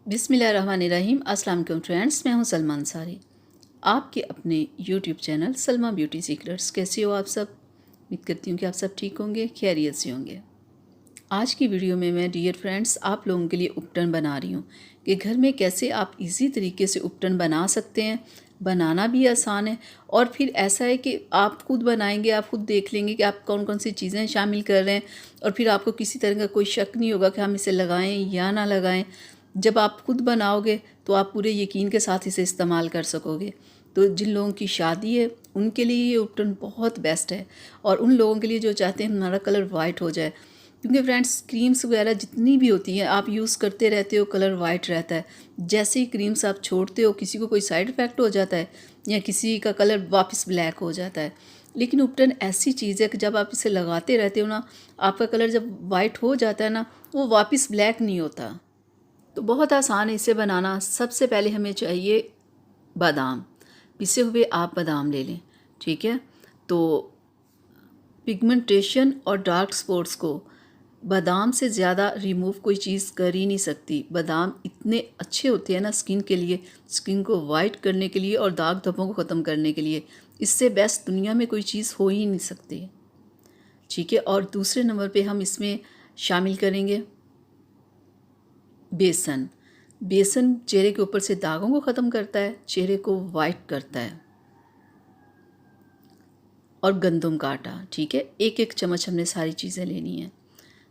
बिस्मिल्लाहिर्रहमानिर्रहीम। अस्सलाम वालेकुम फ्रेंड्स, मैं हूं सलमा अंसारी, आपके अपने YouTube channel Salma beauty secrets. कैसे हो आप सब? उम्मीद करती हूँ कि आप सब ठीक होंगे, खैरियत से होंगे। आज की वीडियो में मैं डियर फ्रेंड्स आप लोगों के लिए उपटन बना रही हूँ कि घर में कैसे आप इजी तरीके से उपटन बना सकते हैं। बनाना भी आसान है और फिर ऐसा है कि आप खुद बनाएंगे, आप खुद देख लेंगे कि आप कौन कौन सी चीज़ें शामिल कर रहे हैं और फिर आपको किसी तरह का कोई शक नहीं होगा कि हम इसे लगाएं या ना लगाएं। जब आप खुद बनाओगे तो आप पूरे यकीन के साथ इसे इस्तेमाल कर सकोगे। तो जिन लोगों की शादी है उनके लिए ये उपटन बहुत बेस्ट है, और उन लोगों के लिए जो चाहते हैं हमारा कलर वाइट हो जाए, क्योंकि फ्रेंड्स क्रीम्स वगैरह जितनी भी होती हैं आप यूज़ करते रहते हो, कलर वाइट रहता है। जैसे ही क्रीम्स आप छोड़ते हो किसी को कोई साइड इफ़ेक्ट हो जाता है या किसी का कलर वापस ब्लैक हो जाता है। लेकिन उपटन ऐसी चीज़ है कि जब आप इसे लगाते रहते हो ना, आपका कलर जब वाइट हो जाता है ना, वो वापस ब्लैक नहीं होता। तो बहुत आसान है इसे बनाना। सबसे पहले हमें चाहिए बादाम, पिसे हुए आप बादाम ले लें, ठीक है। तो पिगमेंटेशन और डार्क स्पॉट्स को बादाम से ज़्यादा रिमूव कोई चीज़ कर ही नहीं सकती। बादाम इतने अच्छे होते हैं ना स्किन के लिए, स्किन को वाइट करने के लिए और दाग धब्बों को ख़त्म करने के लिए। इससे बेस्ट दुनिया में कोई चीज़ हो ही नहीं सकती, ठीक है। और दूसरे नंबर पे हम इसमें शामिल करेंगे बेसन। बेसन चेहरे के ऊपर से दागों को ख़त्म करता है, चेहरे को वाइट करता है। और गंदम का आटा, ठीक है, एक एक चम्मच हमने सारी चीज़ें लेनी है।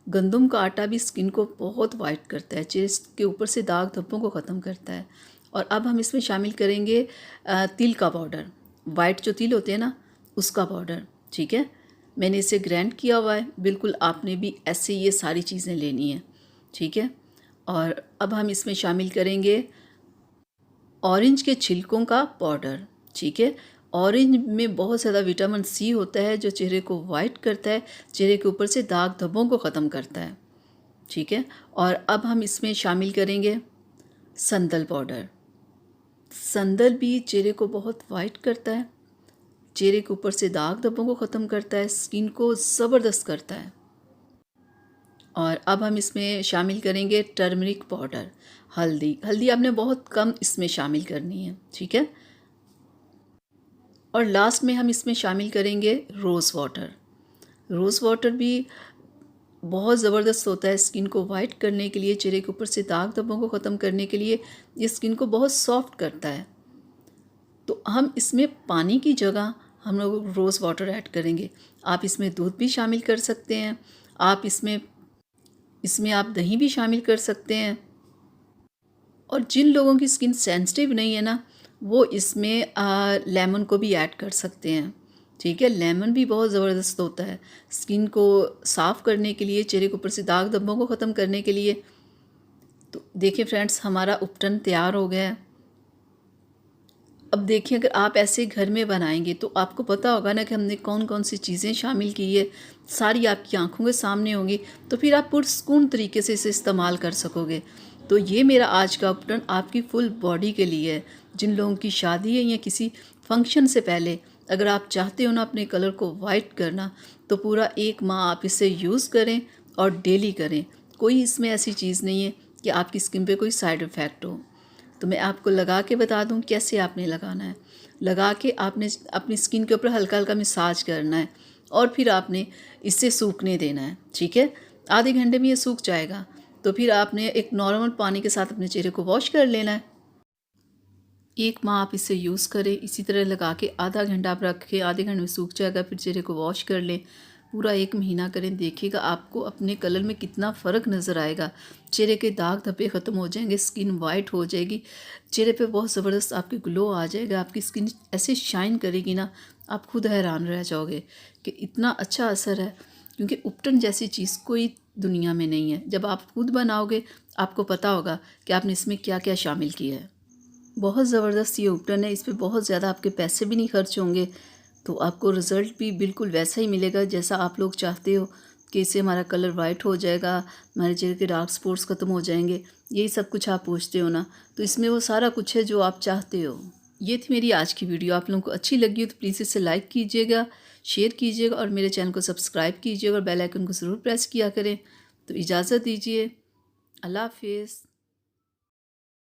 गंदम का आटा भी स्किन को बहुत वाइट करता है, चेहरे के ऊपर से दाग धब्बों को ख़त्म करता है। और अब हम इसमें शामिल करेंगे तिल का पाउडर, वाइट जो तिल होते हैं ना उसका पाउडर, ठीक है। मैंने इसे ग्राइंड किया हुआ है। बिल्कुल आपने भी ऐसे ये सारी चीज़ें लेनी है, ठीक है। और अब हम इसमें शामिल करेंगे ऑरेंज के छिलकों का पाउडर, ठीक है। ऑरेंज में बहुत ज़्यादा विटामिन सी होता है जो चेहरे को वाइट करता है, चेहरे के ऊपर से दाग धब्बों को ख़त्म करता है, ठीक है। और अब हम इसमें शामिल करेंगे संदल पाउडर। संदल भी चेहरे को बहुत वाइट करता है, चेहरे के ऊपर से दाग धब्बों को ख़त्म करता है, स्किन को ज़बरदस्त करता है। और अब हम इसमें शामिल करेंगे टर्मरिक पाउडर। हल्दी, हल्दी आपने बहुत कम इसमें शामिल करनी है, ठीक है। और लास्ट में हम इसमें शामिल करेंगे रोज़ वाटर। रोज़ वाटर भी बहुत ज़बरदस्त होता है स्किन को वाइट करने के लिए, चेहरे के ऊपर से दाग धब्बों को ख़त्म करने के लिए। ये स्किन को बहुत सॉफ्ट करता है। तो हम इसमें पानी की जगह हम लोग रोज़ वाटर ऐड करेंगे। आप इसमें दूध भी शामिल कर सकते हैं, आप इसमें इसमें आप दही भी शामिल कर सकते हैं। और जिन लोगों की स्किन सेंसिटिव नहीं है ना, वो इसमें लेमन को भी ऐड कर सकते हैं, ठीक है। लेमन भी बहुत ज़बरदस्त होता है स्किन को साफ़ करने के लिए, चेहरे के ऊपर से दाग धब्बों को ख़त्म करने के लिए। तो देखिए फ्रेंड्स, हमारा उपटन तैयार हो गया है। अब देखिए, अगर आप ऐसे घर में बनाएंगे तो आपको पता होगा ना कि हमने कौन कौन सी चीज़ें शामिल की है, सारी आपकी आंखों के सामने होंगी। तो फिर आप पुरसकून तरीके से इसे इस्तेमाल कर सकोगे। तो ये मेरा आज का उपटन आपकी फुल बॉडी के लिए है। जिन लोगों की शादी है या किसी फंक्शन से पहले अगर आप चाहते हो ना अपने कलर को वाइट करना, तो पूरा 1 माह आप इसे यूज़ करें और डेली करें। कोई इसमें ऐसी चीज़ नहीं है कि आपकी स्किन पे कोई साइड इफ़ेक्ट हो। तो मैं आपको लगा के बता दूं कैसे आपने लगाना है। लगा के आपने अपनी स्किन के ऊपर हल्का हल्का मसाज करना है और फिर आपने इसे सूखने देना है, ठीक है। आधे घंटे में ये सूख जाएगा। तो फिर आपने एक नॉर्मल पानी के साथ अपने चेहरे को वॉश कर लेना है। 1 माह आप इसे यूज़ करें, इसी तरह लगा के आधा घंटा आप रखें, आधे घंटे में सूख जाएगा। फिर चेहरे को वॉश कर लें, पूरा 1 महीना करें। देखिएगा आपको अपने कलर में कितना फ़र्क नज़र आएगा। चेहरे के दाग धब्बे ख़त्म हो जाएंगे, स्किन वाइट हो जाएगी, चेहरे पे बहुत ज़बरदस्त आपके ग्लो आ जाएगा। आपकी स्किन ऐसे शाइन करेगी ना, आप खुद हैरान रह जाओगे कि इतना अच्छा असर है। क्योंकि उपटन जैसी चीज़ कोई दुनिया में नहीं है। जब आप खुद बनाओगे आपको पता होगा कि आपने इसमें क्या क्या शामिल किया है। बहुत ज़बरदस्त ये उपटन है, इस पे बहुत ज़्यादा आपके पैसे भी नहीं खर्च होंगे। तो आपको रिज़ल्ट भी बिल्कुल वैसा ही मिलेगा जैसा आप लोग चाहते हो कि इससे हमारा कलर वाइट हो जाएगा, हमारे चेहरे के डार्क स्पॉट्स ख़त्म हो जाएंगे। यही सब कुछ आप पूछते हो ना, तो इसमें वो सारा कुछ है जो आप चाहते हो। ये थी मेरी आज की वीडियो। आप लोगों को अच्छी लगी हो तो प्लीज़ इसे लाइक कीजिएगा, शेयर कीजिएगा और मेरे चैनल को सब्सक्राइब कीजिएगा और बेल आइकन को ज़रूर प्रेस किया करें। तो इजाज़त दीजिए, अल्लाह हाफिज़।